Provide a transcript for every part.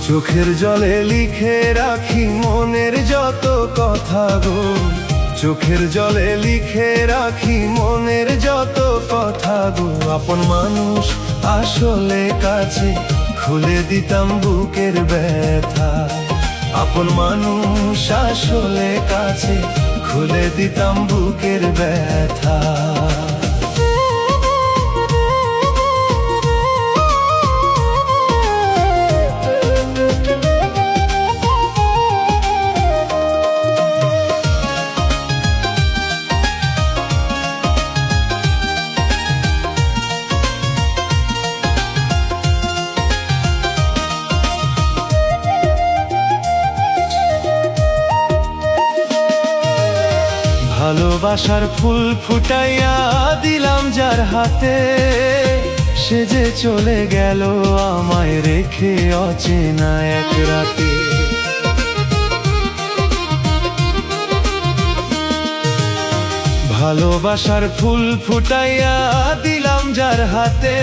চোখের জলে লিখে রাখি মনের যত কথা গো, চোখের জলে লিখে রাখি মনের যত কথা গো। আপন মানুষ আসলে কাছে খুলে দিতাম বুকের ব্যথা, আপন মানুষ আসলে কাছে খুলে দিতাম বুকের ব্যথা। ভালোবাসার ফুল ফুটাইয়া দিলাম যার হাতে, সে যে চলে গেল আমায় রেখে অচেনা এক রাতে। ভালোবাসার ফুল ফুটাইয়া দিলাম যার হাতে,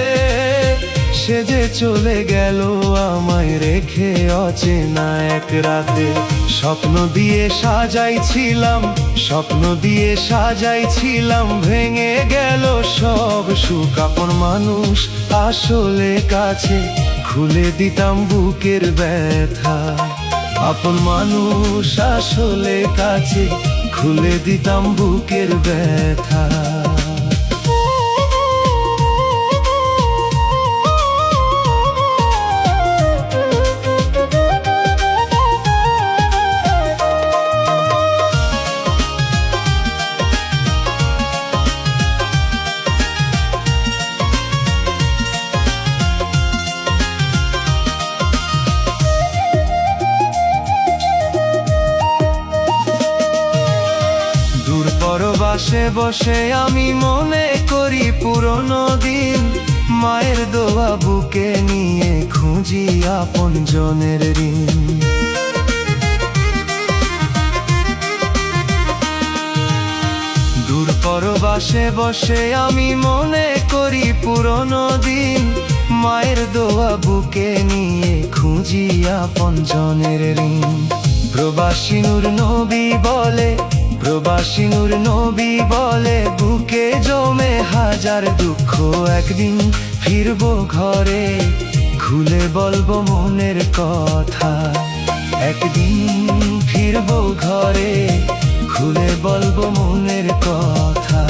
সে যে চলে গেল আমায় রেখে অচেনা এক রাতে। স্বপ্ন দিয়ে সাজাইছিলাম, স্বপ্ন দিয়ে সাজাইছিলাম, ভেঙে গেল সব সুখ। আপন মানুষ আসলে কাছে খুলে দিতাম বুকের ব্যথা, আপন মানুষ আসলে কাছে খুলে দিতাম বুকের ব্যথা। পরবাসে বসে আমি মনে করি পুরনো দিন, মায়ের দোয়া বুকে নিয়ে খুঁজি আপন জনের ঋণ। দূর পরবাসে বসে আমি মনে করি পুরনো দিন, মায়ের দোয়া বুকে নিয়ে খুঁজি আপন জনের ঋণ। প্রবাসী নূর নবী বলে, প্রবাসী নূর নবী বলে, বুকে জমে হাজার দুঃখ একদিন ফিরবো ঘরে, খুলে বলবো মনের কথা। একদিন ফিরবো ঘরে, খুলে বলবো মনের কথা।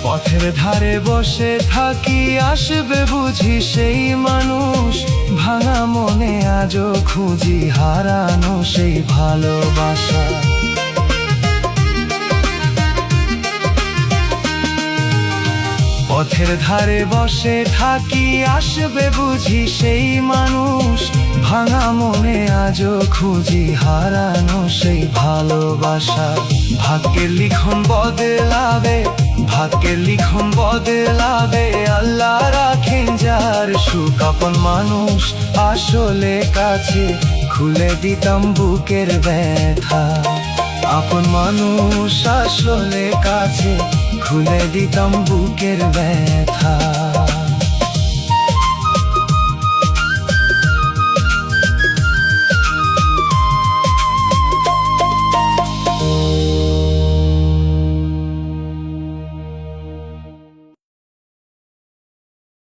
পথের ধারে বসে থাকি, আসবে বুঝি সেই মানুষ, ভাঙা মনে আজও খুঁজি হারানো সেই ভালোবাসা। পথের ধারে বসে থাকি, আসবে বুঝি সেই মানুষ, ভাঙা মনে আজও খুঁজি হারানো সেই ভালোবাসা। ভাগ্যের লিখন বদলাবে, ভাগ্যের লিখন বদলাবে, আল্লাহ রাখেন যার সুখ। আপন মানুষ আসলে কাছে খুলে দিতাম বুকের ব্যথা, আপন মানুষ আসলে কাছে খুলে দিতাম বুকের ব্যথা।